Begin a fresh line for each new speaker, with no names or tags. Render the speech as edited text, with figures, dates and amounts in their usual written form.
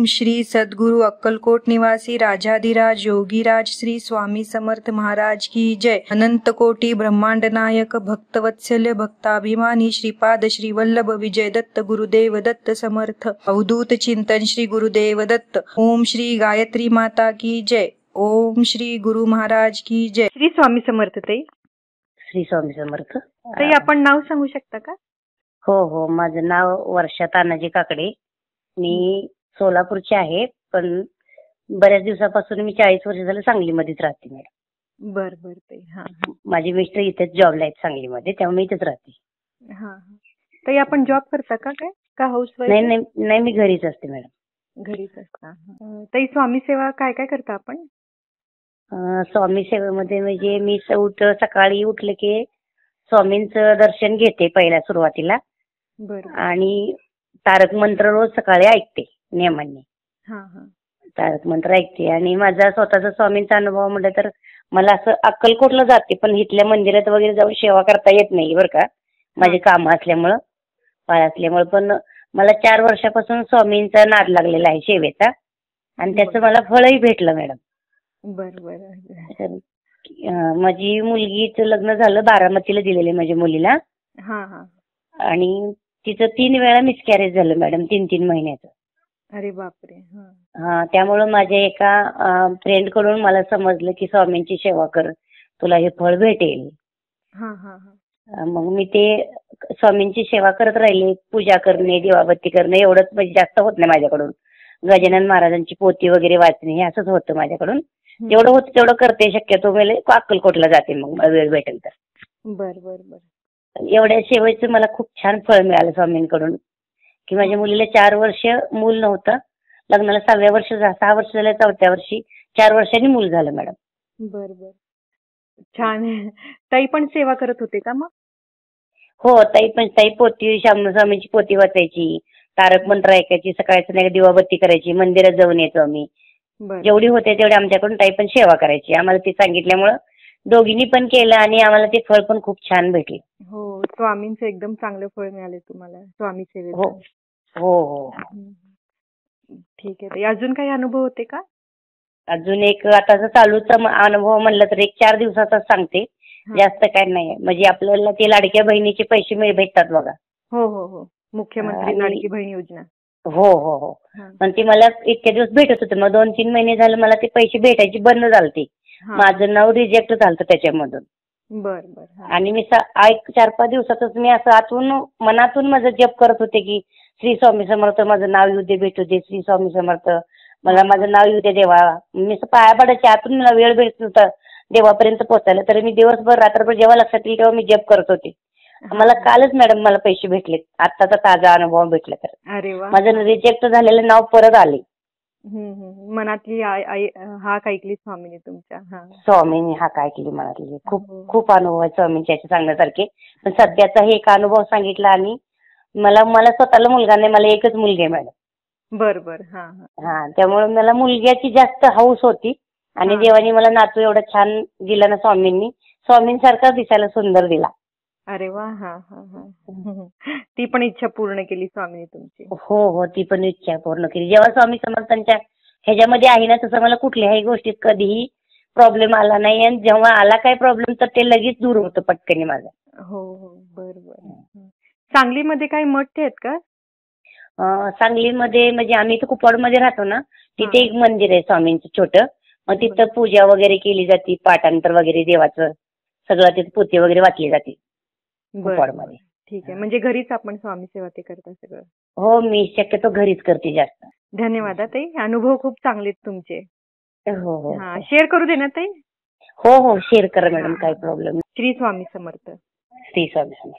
ओम श्री सद्गुरु अक्कलकोट निवासी राजाधिराज योगीराज श्री स्वामी समर्थ महाराज की जय। अनंत कोटी ब्रह्मांड नायक भक्तवत्सल्य भक्ताभिमानी श्रीपाद श्री वल्लभ विजय दत्त गुरुदेव दत्त समर्थ अवधूत चिंतन श्री गुरुदेव दत्त। ओम श्री गायत्री माता की जय। ओम श्री गुरु महाराज की जय। श्री स्वामी समर्थ ताई।
श्री स्वामी समर्थ
ताई आपण नाव सांगू शकता का?
हो, माझं नाव वर्षा तानाजी काकडे. मी सोलापूरची आहे, पण बऱ्याच दिवसापासून मी 40 वर्ष झालं सांगलीमध्येच राहते मॅडम.
बर ताई. हा
माझे मिस्टर इथेच जॉबला आहेत सांगलीमध्ये, त्यामुळे मी इथेच राहते.
हा ताई, आपण जॉब करता का काय का हाऊस वाईफ?
नाही, मी घरीच असते मॅडम.
घरीच असता. ताई, स्वामी सेवा काय काय करता आपण?
स्वामी सेवेमध्ये म्हणजे मी सकाळी उठले की स्वामींचं दर्शन घेते पहिल्या सुरुवातीला.
बरं.
आणि तारक मंत्र रोज सकाळी ऐकते नियमाने. तारक मंत्र ऐकते. आणि माझा स्वतःचा स्वामींचा अनुभव म्हटलं तर मला असं अक्कलकोटला जाते, पण इथल्या मंदिरात वगैरे जाऊन सेवा करता येत नाही बरं का, माझे काम असल्यामुळं, पाळ असल्यामुळं. पण मला 4 वर्षापासून स्वामींचा नाद लागलेला आहे सेवेचा, आणि त्याचं मला फळही भेटलं मॅडम.
बरं.
माझी मुलगीचं लग्न झालं, बारामतीला दिलेले माझ्या मुलीला. आणि तिचं 3 वेळा मिसकॅरेज झालं मॅडम, 3-3 महिन्याचं.
अरे बापरे.
त्यामुळं माझ्या एका फ्रेंड कडून मला समजलं की स्वामींची सेवा कर, तुला हे फळ भेटेल. मग मी ते स्वामींची सेवा करत राहिले. पूजा करणे, दिवाबत्ती करणे एवढंच, म्हणजे जास्त होत नाही माझ्याकडून. गजानन महाराजांची पोथी वगैरे वाचणे हे असंच होतं माझ्याकडून. जेवढं होतं तेवढं करते शक्यतो. वेळेला अक्कलकोटला जाते मग वेळ भेटेल तर.
बर.
एवढ्या सेवेचं मला खूप छान फळ मिळालं स्वामींकडून, की माझ्या मुलीला 4 वर्ष मूल नव्हतं. लग्नाला 6व्या वर्ष 6 वर्ष झालं, 4थ्या वर्षी 4 वर्षांनी मूल झालं मॅडम.
बर. छान. ताई पण सेवा करत होते का मग?
हो, ताई पोथी, स्वामींची पोथी वाचायची, तारक मंत्र ऐकायची, सकाळचं दिवाबत्ती करायची, मंदिरात जाऊन यायचो आम्ही. जेवढी होते तेवढे आमच्याकडून ताई पण सेवा करायची. आम्हाला ते सांगितल्यामुळं दोघींनी पण केलं, आणि आम्हाला ते फळ पण खूप छान भेटले.
हो, स्वामींचं एकदम चांगलं फळ मिळाले तुम्हाला स्वामी सेवेत.
हो.
ठीक आहे ताई. अजून काही अनुभव होते का?
अजून एक आताचा चालूचा अनुभव म्हणलं तर एक 4 दिवसाचा सांगते, जास्त काय नाही. म्हणजे आपल्याला ते लाडक्या बहिणीचे पैसे भेटतात बघा.
हो, मुख्यमंत्री लाडकी बहीण योजना.
हो. पण ते मला इतक्या दिवस भेटत होते, मग 2-3 महिने झाले मला ते पैसे भेटायचे बंद झालते. माझं नाव रिजेक्ट झालं त्याच्यामधून.
बर.
आणि मी 4-5 दिवसातच मी असं मनातून माझं जप करत होते की श्री स्वामी समर्थ माझं नाव येऊ दे, भेटू दे, श्री स्वामी समर्थ मला माझं नाव येऊ दे देवा. मी पाया पडायचे, आतून मला वेळ भेटत होता देवापर्यंत पोहोचायला. तर मी दिवसभर रात्रभर जेव्हा लक्षात येईल तेव्हा मी जप करत होते. मला कालच मॅडम मला पैसे भेटले, आत्ताचा ताजा अनुभव भेटला. तर
अरे वा.
माझं रिजेक्ट झालेलं नाव परत आले.
मनातली हाक ऐकली स्वामीने तुमच्या.
स्वामींनी हाक ऐकली मनातली. खूप अनुभव आहे स्वामींच्या सांगण्यासारखे. पण सध्याचा हे एक अनुभव सांगितला. आणि मला स्वतःला मुलगा नाही, मला एकच मुलगी आहे मॅडम.
बर.
त्यामुळे मला मुलग्याची जास्त हौस होती. आणि देवाने मला नातू एवढा छान दिला ना स्वामींनी, स्वामींसारखा दिसायला सुंदर दिला.
अरे वा. ती पण इच्छा पूर्ण केली स्वामीने तुमची?
हो, ती पण इच्छा पूर्ण केली. जेव्हा स्वामी समर्थांच्या ह्याच्यामध्ये आहे ना, तसं मला कुठल्याही गोष्टीत कधीही प्रॉब्लेम आला नाही. आणि जेव्हा आला काय प्रॉब्लेम तर ते लगेच दूर होतं पटकन माझा.
हो. बर. सांगलीमध्ये काही मठ आहेत का?
सांगलीमध्ये म्हणजे आम्ही इथं कुपवाडमध्ये राहतो ना, तिथे एक मंदिर आहे स्वामींचं छोटं. मग तिथं पूजा वगैरे केली जाते, पाठांतर वगैरे देवाचं सगळं, तिथे पोथी वगैरे वाचली जाते कुपवाडमध्ये.
ठीक आहे. म्हणजे घरीच आपण स्वामी सेवा ते करता सगळं?
हो, मी शक्यतो घरीच करते जास्त.
धन्यवाद ताई. अनुभव खूप चांगले तुमचे.
हो.
शेअर करू दे ना ताई?
हो, शेअर करा मॅडम, काही प्रॉब्लेम नाही.
श्री स्वामी समर्थ.
श्री स्वामी समर्थ.